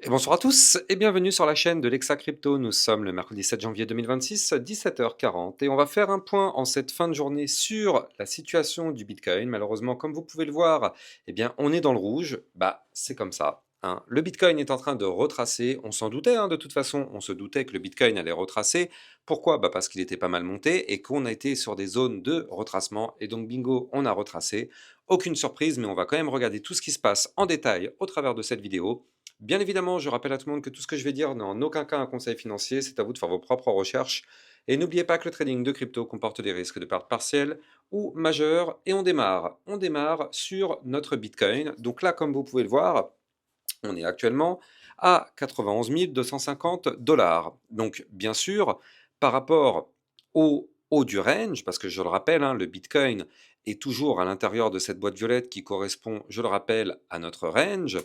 Et bonsoir à tous et bienvenue sur la chaîne de l'Exa Crypto. Nous sommes le mercredi 7 janvier 2026, 17h40 et on va faire un point en cette fin de journée sur la situation du Bitcoin. Malheureusement, comme vous pouvez le voir, eh bien, on est dans le rouge. C'est comme ça, hein. Le Bitcoin est en train de retracer. On s'en doutait, hein, de toute façon. On se doutait que le Bitcoin allait retracer. Pourquoi? Parce qu'il était pas mal monté et qu'on a été sur des zones de retracement. Et donc, bingo, on a retracé. Aucune surprise, mais on va quand même regarder tout ce qui se passe en détail au travers de cette vidéo. Bien évidemment, je rappelle à tout le monde que tout ce que je vais dire n'est en aucun cas un conseil financier, c'est à vous de faire vos propres recherches. Et n'oubliez pas que le trading de crypto comporte des risques de perte partielle ou majeure. Et on démarre. On démarre sur notre Bitcoin. Donc là, comme vous pouvez le voir, on est actuellement à 91 250 dollars. Donc, bien sûr, par rapport au haut du range, parce que je le rappelle, hein, le Bitcoin est toujours à l'intérieur de cette boîte violette qui correspond, je le rappelle, à notre range,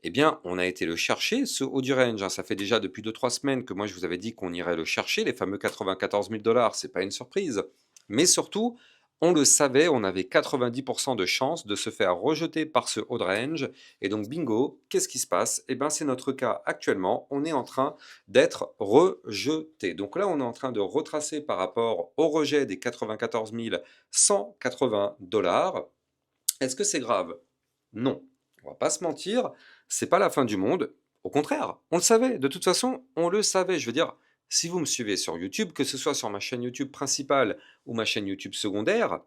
eh bien, on a été le chercher, ce haut du range, hein. Ça fait déjà depuis 2 3 semaines que moi, je vous avais dit qu'on irait le chercher, les fameux 94 000 dollars, c'est pas une surprise. Mais surtout, on le savait, on avait 90% de chances de se faire rejeter par ce haut de range. Et donc, bingo, qu'est-ce qui se passe? Eh bien, c'est notre cas actuellement. On est en train d'être rejeté. Donc là, on est en train de retracer par rapport au rejet des 94 180 dollars. Est-ce que c'est grave? Non. On va pas se mentir, c'est pas la fin du monde. Au contraire, on le savait. De toute façon, on le savait. Je veux dire, si vous me suivez sur YouTube, que ce soit sur ma chaîne YouTube principale ou ma chaîne YouTube secondaire,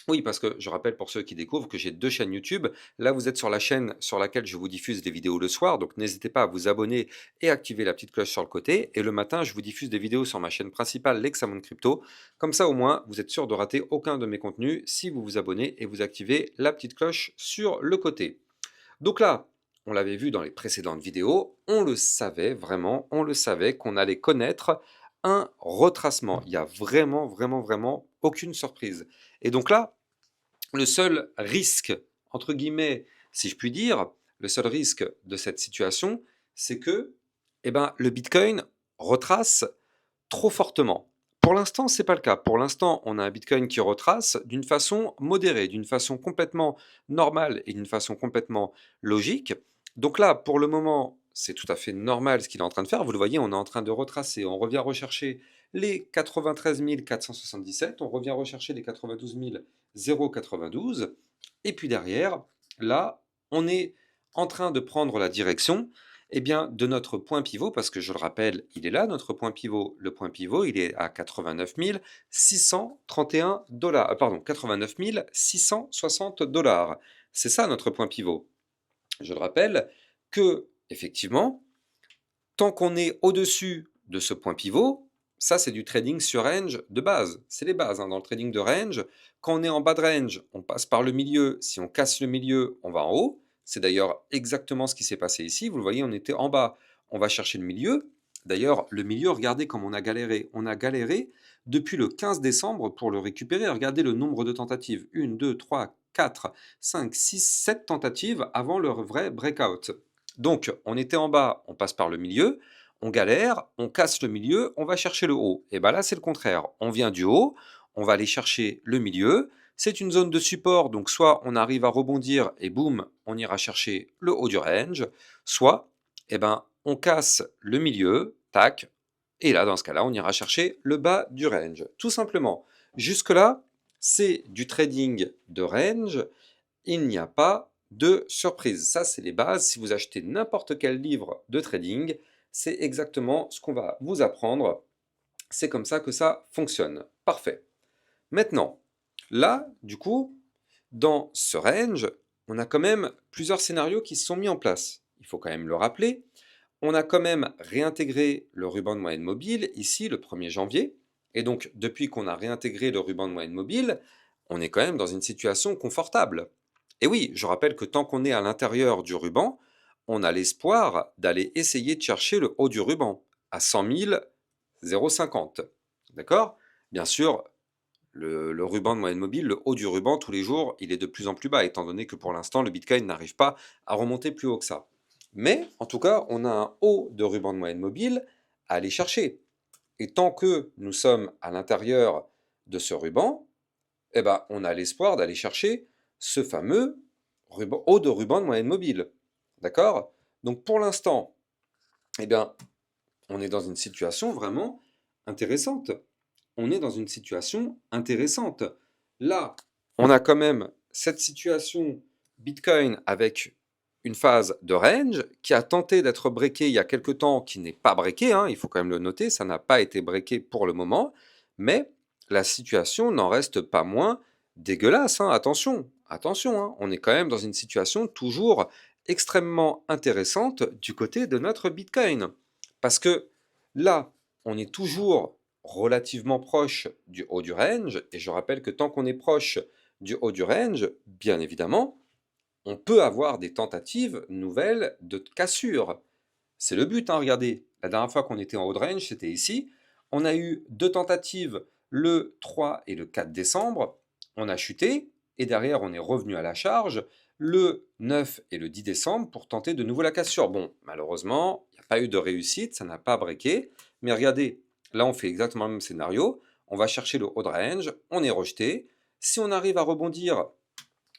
oui, parce que je rappelle pour ceux qui découvrent que j'ai 2 chaînes YouTube. Là, vous êtes sur la chaîne sur laquelle je vous diffuse des vidéos le soir, donc n'hésitez pas à vous abonner et activer la petite cloche sur le côté. Et le matin, je vous diffuse des vidéos sur ma chaîne principale, l'Hexamon Crypto. Comme ça, au moins, vous êtes sûr de rater aucun de mes contenus si vous vous abonnez et vous activez la petite cloche sur le côté. Donc là, on l'avait vu dans les précédentes vidéos, on le savait vraiment, on le savait qu'on allait connaître un retracement. Il y a vraiment, vraiment, vraiment aucune surprise. Et donc là, le seul risque, entre guillemets, si je puis dire, le seul risque de cette situation, c'est que le Bitcoin retrace trop fortement. Pour l'instant, ce n'est pas le cas. Pour l'instant, on a un Bitcoin qui retrace d'une façon modérée, d'une façon complètement normale et d'une façon complètement logique. Donc là, pour le moment, c'est tout à fait normal ce qu'il est en train de faire. Vous le voyez, on est en train de retracer. On revient rechercher les 93 477, on revient rechercher les 92 092. Et puis derrière, là, on est en train de prendre la direction de notre point pivot, parce que je le rappelle, il est là, notre point pivot. Le point pivot, il est à 89 631 dollars. Pardon, 89 660 dollars. C'est ça notre point pivot. Je le rappelle que, effectivement, tant qu'on est au-dessus de ce point pivot, ça c'est du trading sur range de base. C'est les bases, hein, dans le trading de range. Quand on est en bas de range, on passe par le milieu. Si on casse le milieu, on va en haut. C'est d'ailleurs exactement ce qui s'est passé ici. Vous le voyez, on était en bas. On va chercher le milieu. D'ailleurs, le milieu, regardez comme on a galéré. On a galéré depuis le 15 décembre pour le récupérer. Regardez le nombre de tentatives. 1, 2, 3, 4, 5, 6, 7 tentatives avant le vrai breakout. Donc, on était en bas, on passe par le milieu, on galère, on casse le milieu, on va chercher le haut. Et bien là, c'est le contraire. On vient du haut, on va aller chercher le milieu. C'est une zone de support, donc soit on arrive à rebondir et boum, on ira chercher le haut du range, soit on casse le milieu, tac, et là, dans ce cas-là, on ira chercher le bas du range. Tout simplement. Jusque-là, c'est du trading de range. Il n'y a pas de surprise. Ça, c'est les bases. Si vous achetez n'importe quel livre de trading, c'est exactement ce qu'on va vous apprendre. C'est comme ça que ça fonctionne. Parfait. Maintenant, là, du coup, dans ce range, on a quand même plusieurs scénarios qui se sont mis en place. Il faut quand même le rappeler. On a quand même réintégré le ruban de moyenne mobile ici le 1er janvier. Et donc, depuis qu'on a réintégré le ruban de moyenne mobile, on est quand même dans une situation confortable. Et oui, je rappelle que tant qu'on est à l'intérieur du ruban, on a l'espoir d'aller essayer de chercher le haut du ruban à 100 050. D'accord? Bien sûr, le ruban de moyenne mobile, le haut du ruban, tous les jours, il est de plus en plus bas, étant donné que pour l'instant, le Bitcoin n'arrive pas à remonter plus haut que ça. Mais, en tout cas, on a un haut de ruban de moyenne mobile à aller chercher. Et tant que nous sommes à l'intérieur de ce ruban, on a l'espoir d'aller chercher ce fameux haut de ruban de moyenne mobile. D'accord? Donc pour l'instant, eh bien, on est dans une situation vraiment intéressante. On est dans une situation intéressante. Là, on a quand même cette situation Bitcoin avec une phase de range qui a tenté d'être breakée il y a quelque temps, qui n'est pas breakée, hein, il faut quand même le noter, ça n'a pas été breaké pour le moment, mais la situation n'en reste pas moins dégueulasse, hein, attention, attention, hein, on est quand même dans une situation toujours extrêmement intéressante du côté de notre Bitcoin. Parce que là, on est toujours relativement proche du haut du range, et je rappelle que tant qu'on est proche du haut du range, bien évidemment, on peut avoir des tentatives nouvelles de cassure. C'est le but, hein, regardez. La dernière fois qu'on était en haut de range, c'était ici. On a eu deux tentatives le 3 et le 4 décembre. On a chuté, et derrière, on est revenu à la charge le 9 et le 10 décembre pour tenter de nouveau la cassure. Bon, malheureusement, il n'y a pas eu de réussite, ça n'a pas breaké. Mais regardez, là, on fait exactement le même scénario. On va chercher le haut de range, on est rejeté. Si on arrive à rebondir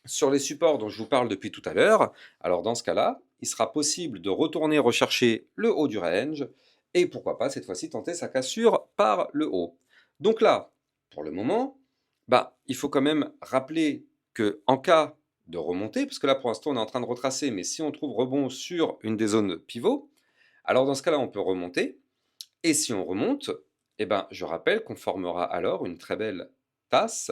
sur les supports dont je vous parle depuis tout à l'heure, alors dans ce cas-là, il sera possible de retourner rechercher le haut du range et pourquoi pas cette fois-ci tenter sa cassure par le haut. Donc là, pour le moment, il faut quand même rappeler que en cas de remontée, parce que là pour l'instant on est en train de retracer, mais si on trouve rebond sur une des zones pivot, alors dans ce cas-là on peut remonter, et si on remonte, je rappelle qu'on formera alors une très belle tasse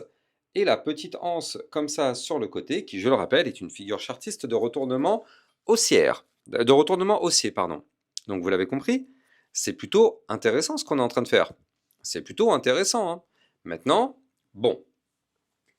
et la petite anse comme ça sur le côté, qui, je le rappelle, est une figure chartiste de retournement haussière, de retournement haussier, pardon. Donc vous l'avez compris, c'est plutôt intéressant ce qu'on est en train de faire. C'est plutôt intéressant, hein. Maintenant, bon,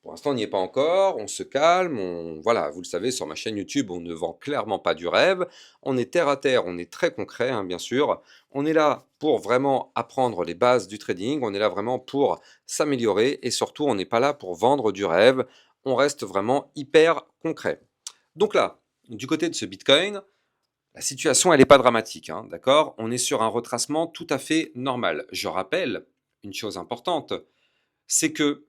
pour l'instant, on n'y est pas encore, on se calme, voilà, vous le savez, sur ma chaîne YouTube, on ne vend clairement pas du rêve, on est terre à terre, on est très concret, hein, bien sûr, on est là pour vraiment apprendre les bases du trading, on est là vraiment pour s'améliorer, et surtout, on n'est pas là pour vendre du rêve, on reste vraiment hyper concret. Donc là, du côté de ce Bitcoin, la situation, elle n'est pas dramatique, hein, d'accord? On est sur un retracement tout à fait normal. Je rappelle une chose importante, c'est que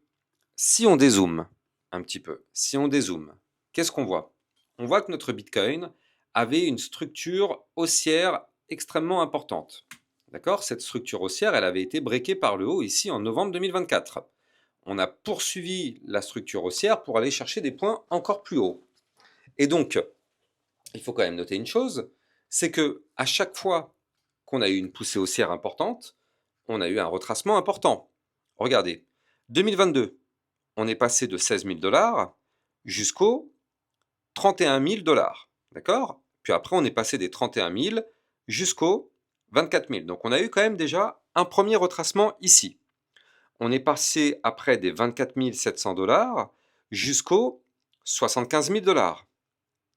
si on dézoome un petit peu, si on dézoome, qu'est-ce qu'on voit? On voit que notre Bitcoin avait une structure haussière extrêmement importante. D'accord? Cette structure haussière, elle avait été breakée par le haut ici en novembre 2024. On a poursuivi la structure haussière pour aller chercher des points encore plus hauts. Et donc, il faut quand même noter une chose, c'est que à chaque fois qu'on a eu une poussée haussière importante, on a eu un retracement important. Regardez, 2022, on est passé de 16 000 $ jusqu'aux 31 000 $. D'accord? Puis après, on est passé des 31 000 jusqu'aux 24 000. Donc on a eu quand même déjà un premier retracement ici. On est passé après des 24 700 $ jusqu'aux 75 000 $.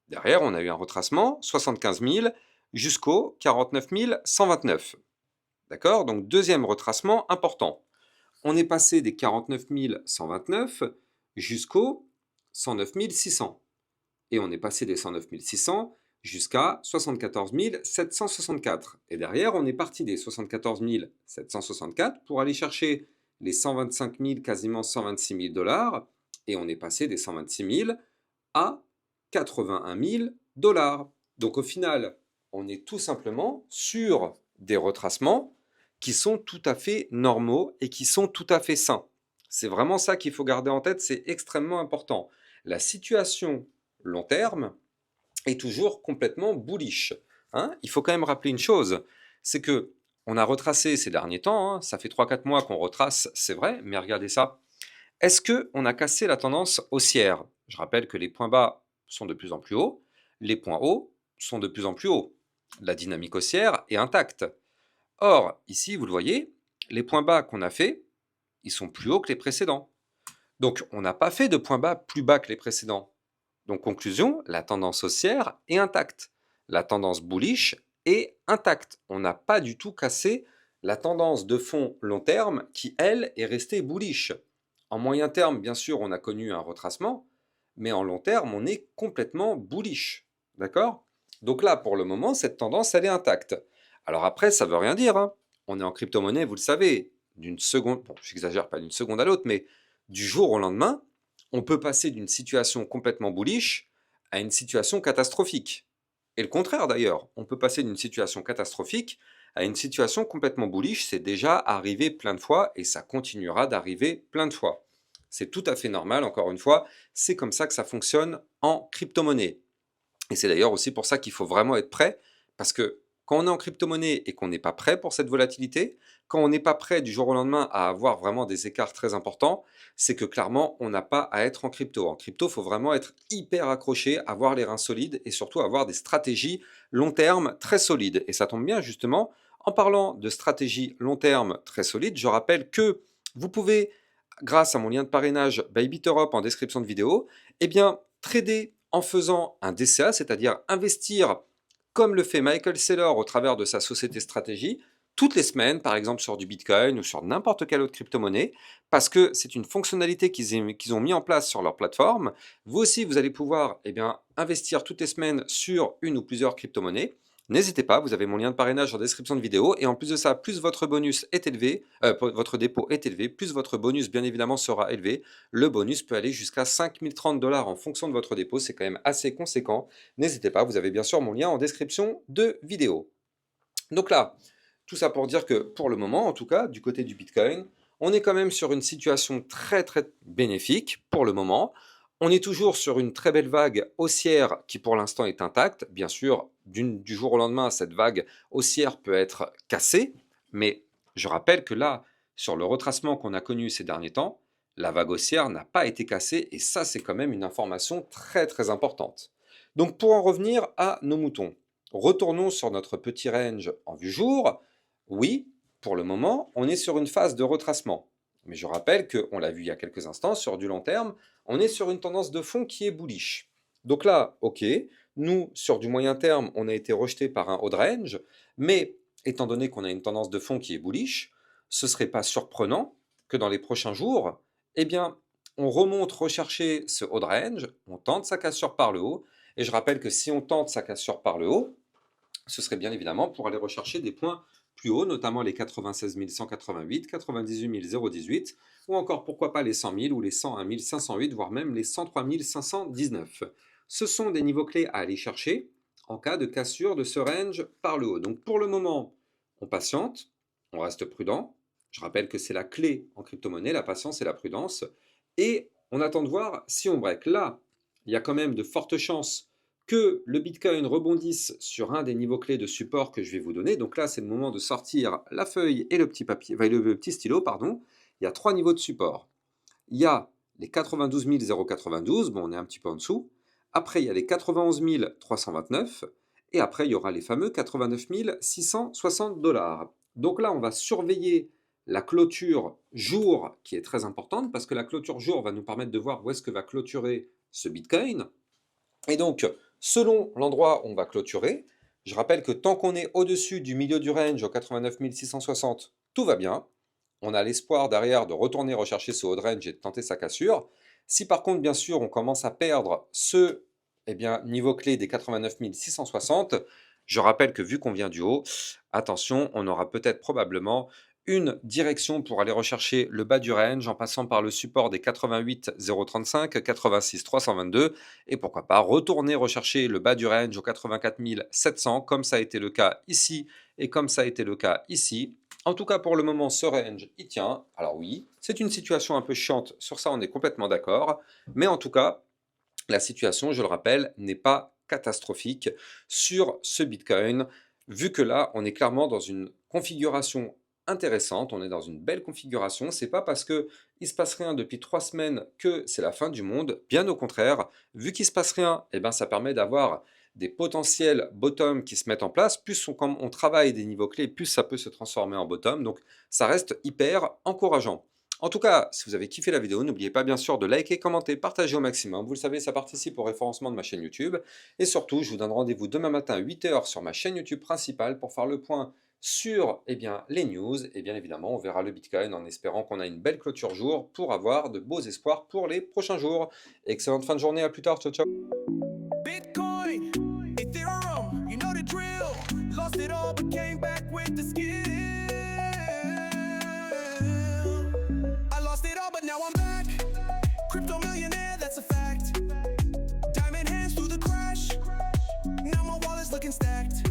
Derrière, on a eu un retracement 75 000 jusqu'aux 49 129. D'accord? Donc deuxième retracement important. On est passé des 49 129 jusqu'aux 109 600. Et on est passé des 109 600 jusqu'à 74 764. Et derrière, on est parti des 74 764 pour aller chercher les 125 000, quasiment 126 000 $. Et on est passé des 126 000 à 81 000 $. Donc au final, on est tout simplement sur des retracements qui sont tout à fait normaux et qui sont tout à fait sains. C'est vraiment ça qu'il faut garder en tête, c'est extrêmement important. La situation long terme est toujours complètement bullish, hein. Il faut quand même rappeler une chose, c'est que on a retracé ces derniers temps, hein, ça fait 3-4 mois qu'on retrace, c'est vrai, mais regardez ça. Est-ce qu'on a cassé la tendance haussière? Je rappelle que les points bas sont de plus en plus hauts, les points hauts sont de plus en plus hauts. La dynamique haussière est intacte. Or, ici, vous le voyez, les points bas qu'on a faits, ils sont plus hauts que les précédents. Donc, on n'a pas fait de points bas plus bas que les précédents. Donc, conclusion, la tendance haussière est intacte. La tendance bullish est intacte. On n'a pas du tout cassé la tendance de fond long terme qui, elle, est restée bullish. En moyen terme, bien sûr, on a connu un retracement, mais en long terme, on est complètement bullish. D'accord? Donc là, pour le moment, cette tendance, elle est intacte. Alors après, ça ne veut rien dire, hein. On est en crypto-monnaie, vous le savez, d'une seconde, bon, j'exagère pas d'une seconde à l'autre, mais du jour au lendemain, on peut passer d'une situation complètement bullish à une situation catastrophique. Et le contraire d'ailleurs, on peut passer d'une situation catastrophique à une situation complètement bullish, c'est déjà arrivé plein de fois et ça continuera d'arriver plein de fois. C'est tout à fait normal, encore une fois, c'est comme ça que ça fonctionne en crypto-monnaie. Et c'est d'ailleurs aussi pour ça qu'il faut vraiment être prêt, parce que quand on est en crypto-monnaie et qu'on n'est pas prêt pour cette volatilité, quand on n'est pas prêt du jour au lendemain à avoir vraiment des écarts très importants, c'est que clairement, on n'a pas à être en crypto. En crypto, il faut vraiment être hyper accroché, avoir les reins solides et surtout avoir des stratégies long terme très solides. Et ça tombe bien justement, en parlant de stratégies long terme très solides, je rappelle que vous pouvez, grâce à mon lien de parrainage by BitEurope en description de vidéo, eh bien, trader en faisant un DCA, c'est-à-dire investir comme le fait Michael Saylor au travers de sa société stratégie, toutes les semaines, par exemple sur du Bitcoin ou sur n'importe quelle autre crypto-monnaie, parce que c'est une fonctionnalité qu'ils ont mis en place sur leur plateforme. Vous aussi, vous allez pouvoir investir toutes les semaines sur une ou plusieurs crypto-monnaies. N'hésitez pas, vous avez mon lien de parrainage en description de vidéo. Et en plus de ça, plus votre bonus est élevé, votre dépôt est élevé, plus votre bonus, bien évidemment, sera élevé. Le bonus peut aller jusqu'à 5030 $ en fonction de votre dépôt. C'est quand même assez conséquent. N'hésitez pas, vous avez bien sûr mon lien en description de vidéo. Donc là, tout ça pour dire que pour le moment, en tout cas, du côté du Bitcoin, on est quand même sur une situation très très bénéfique pour le moment. On est toujours sur une très belle vague haussière qui pour l'instant est intacte. Bien sûr, du jour au lendemain, cette vague haussière peut être cassée, mais je rappelle que là, sur le retracement qu'on a connu ces derniers temps, la vague haussière n'a pas été cassée et ça, c'est quand même une information très très importante. Donc pour en revenir à nos moutons, retournons sur notre petit range en vue jour. Oui, pour le moment, on est sur une phase de retracement. Mais je rappelle qu'on l'a vu il y a quelques instants, sur du long terme, on est sur une tendance de fond qui est bullish. Donc là, ok, nous, sur du moyen terme, on a été rejeté par un haut de range, mais étant donné qu'on a une tendance de fond qui est bullish, ce ne serait pas surprenant que dans les prochains jours, eh bien, on remonte rechercher ce haut de range, on tente sa cassure par le haut, et je rappelle que si on tente sa cassure par le haut, ce serait bien évidemment pour aller rechercher des points plus hauts, notamment les 96 188, 98 018, ou encore pourquoi pas les 100 000 ou les 101 508, voire même les 103 519. Ce sont des niveaux clés à aller chercher en cas de cassure de ce range par le haut. Donc pour le moment, on patiente, on reste prudent. Je rappelle que c'est la clé en crypto-monnaie, la patience et la prudence. Et on attend de voir si on break. Là, il y a quand même de fortes chances que le Bitcoin rebondisse sur un des niveaux clés de support que je vais vous donner. Donc là, c'est le moment de sortir la feuille et le petit papier, le petit stylo, pardon. Il y a 3 niveaux de support. Il y a les 92 092, bon, on est un petit peu en dessous. Après, il y a les 91 329. Et après, il y aura les fameux 89 660 $. Donc là, on va surveiller la clôture jour qui est très importante parce que la clôture jour va nous permettre de voir où est-ce que va clôturer ce Bitcoin. Et donc, selon l'endroit où on va clôturer, je rappelle que tant qu'on est au-dessus du milieu du range au 89 660, tout va bien. On a l'espoir derrière de retourner rechercher ce haut de range et de tenter sa cassure. Si par contre, bien sûr, on commence à perdre ce niveau clé des 89 660, je rappelle que vu qu'on vient du haut, attention, on aura peut-être probablement une direction pour aller rechercher le bas du range en passant par le support des 88 035, 86 322 et pourquoi pas retourner rechercher le bas du range au 84 700 comme ça a été le cas ici et comme ça a été le cas ici. En tout cas pour le moment ce range il tient. Alors oui, c'est une situation un peu chiante, sur ça on est complètement d'accord, mais en tout cas la situation, je le rappelle, n'est pas catastrophique sur ce Bitcoin, vu que là, on est clairement dans une configuration intéressante, on est dans une belle configuration. C'est pas parce que il se passe rien depuis 3 semaines que c'est la fin du monde, bien au contraire. Vu qu'il se passe rien, ça permet d'avoir des potentiels bottom qui se mettent en place. Plus on travaille des niveaux clés, plus ça peut se transformer en bottom. Donc ça reste hyper encourageant. En tout cas, si vous avez kiffé la vidéo, n'oubliez pas bien sûr de liker, commenter, partager au maximum. Vous le savez, ça participe au référencement de ma chaîne YouTube. Et surtout, je vous donne rendez-vous demain matin à 8 h sur ma chaîne YouTube principale pour faire le point sur les news. Et bien évidemment, on verra le Bitcoin en espérant qu'on a une belle clôture jour pour avoir de beaux espoirs pour les prochains jours. Excellente fin de journée, à plus tard, ciao ciao. Bitcoin, Ethereum, you know the drill. Lost it all but came back with the skill. I lost it all but now I'm back. Crypto millionaire, that's a fact. Diamond hands through the crash. Now my wallet's looking stacked.